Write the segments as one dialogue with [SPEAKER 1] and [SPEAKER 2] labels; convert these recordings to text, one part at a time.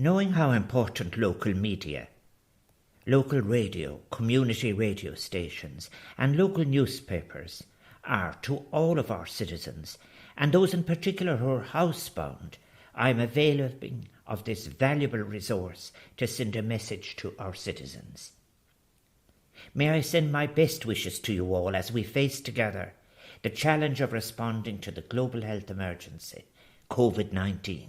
[SPEAKER 1] Knowing how important local media, local radio, community radio stations and local newspapers are to all of our citizens, and those in particular who are housebound, I am availing of this valuable resource to send a message to our citizens. May I send my best wishes to you all as we face together the challenge of responding to the global health emergency, COVID-19.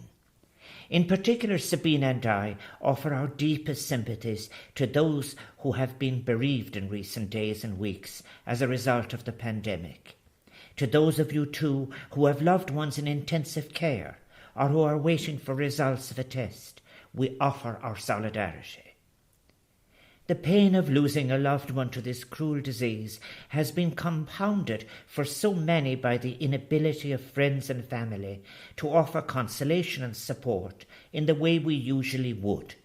[SPEAKER 1] In particular, Sabina and I offer our deepest sympathies to those who have been bereaved in recent days and weeks as a result of the pandemic. To those of you too who have loved ones in intensive care or who are waiting for results of a test, we offer our solidarity. The pain of losing a loved one to this cruel disease has been compounded for so many by the inability of friends and family to offer consolation and support in the way we usually would.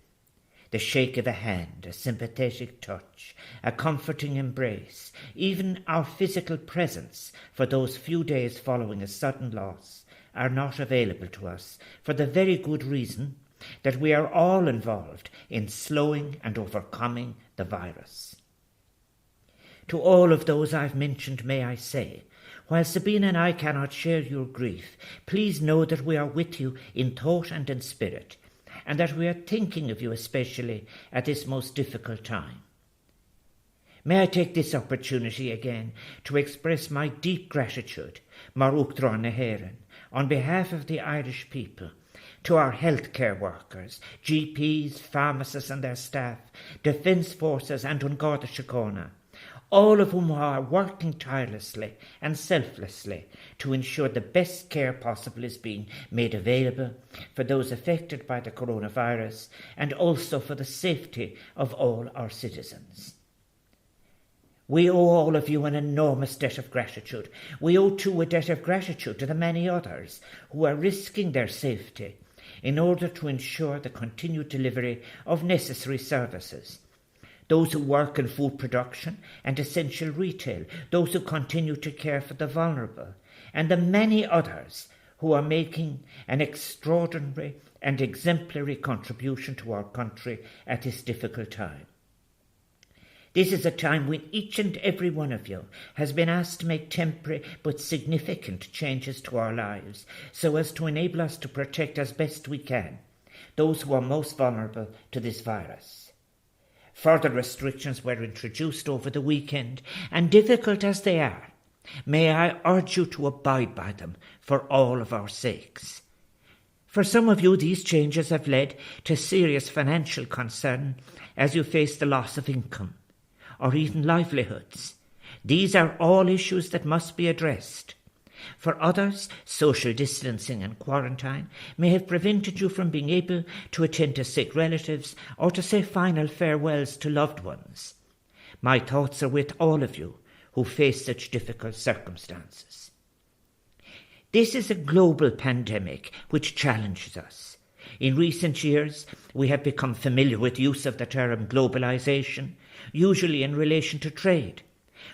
[SPEAKER 1] The shake of a hand, a sympathetic touch, a comforting embrace, even our physical presence for those few days following a sudden loss are not available to us for the very good reason that we are all involved in slowing and overcoming the virus. To all of those I've mentioned, may I say, while Sabina and I cannot share your grief, please know that we are with you in thought and in spirit, and that we are thinking of you especially at this most difficult time. May I take this opportunity again to express my deep gratitude, Maruk Dronaheran, on behalf of the Irish people, to our healthcare workers, GPs, pharmacists and their staff, defence forces and An Garda Síochána, all of whom are working tirelessly and selflessly to ensure the best care possible is being made available for those affected by the coronavirus and also for the safety of all our citizens. We owe all of you an enormous debt of gratitude. We owe too a debt of gratitude to the many others who are risking their safety in order to ensure the continued delivery of necessary services. Those who work in food production and essential retail, those who continue to care for the vulnerable, and the many others who are making an extraordinary and exemplary contribution to our country at this difficult time. This is a time when each and every one of you has been asked to make temporary but significant changes to our lives so as to enable us to protect as best we can those who are most vulnerable to this virus. Further restrictions were introduced over the weekend, and difficult as they are, may I urge you to abide by them for all of our sakes. For some of you, these changes have led to serious financial concern as you face the loss of income or even livelihoods. These are all issues that must be addressed. For others, social distancing and quarantine may have prevented you from being able to attend to sick relatives or to say final farewells to loved ones. My thoughts are with all of you who face such difficult circumstances. This is a global pandemic which challenges us. In recent years, we have become familiar with use of the term globalization, usually in relation to trade.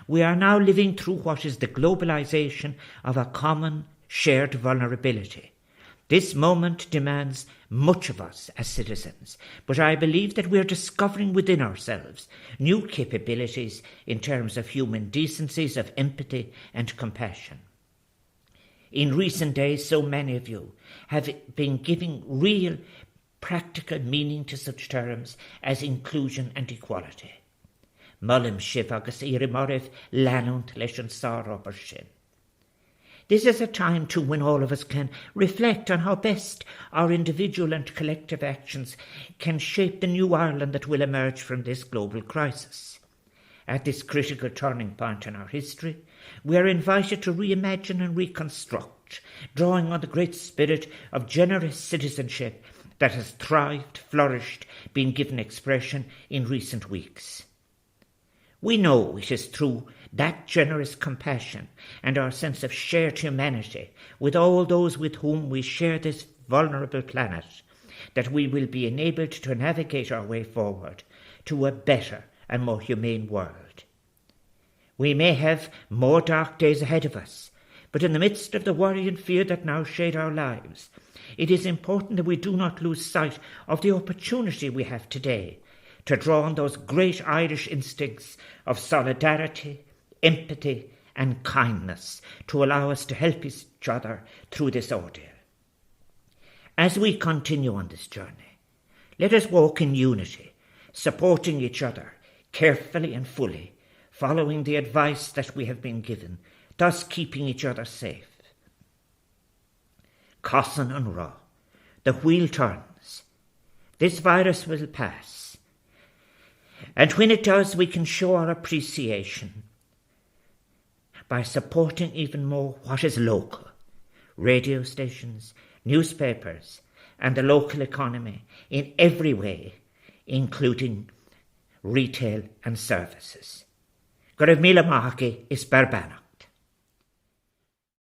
[SPEAKER 1] We are now living through what is the globalization of a common, shared vulnerability. This moment demands much of us as citizens, but I believe that we are discovering within ourselves new capabilities in terms of human decencies, of empathy and compassion. In recent days, so many of you have been giving real, practical meaning to such terms as inclusion and equality. Mullum sibh agus irimorif lanunt leis an sárópar sin. This is a time too when all of us can reflect on how best our individual and collective actions can shape the new Ireland that will emerge from this global crisis. At this critical turning point in our history, we are invited to reimagine and reconstruct, drawing on the great spirit of generous citizenship that has thrived, flourished, been given expression in recent weeks. We know it is through that generous compassion and our sense of shared humanity with all those with whom we share this vulnerable planet that we will be enabled to navigate our way forward to a better and more humane world. We may have more dark days ahead of us, but in the midst of the worry and fear that now shade our lives, it is important that we do not lose sight of the opportunity we have today to draw on those great Irish instincts of solidarity, empathy and kindness to allow us to help each other through this ordeal. As we continue on this journey, let us walk in unity, supporting each other carefully and fully, following the advice that we have been given, thus keeping each other safe. Cossan an Ra, the wheel turns. This virus will pass. And when it does, we can show our appreciation by supporting even more what is local, radio stations, newspapers, and the local economy in every way, including retail and services. Go raibh míle maith agat is Barbana.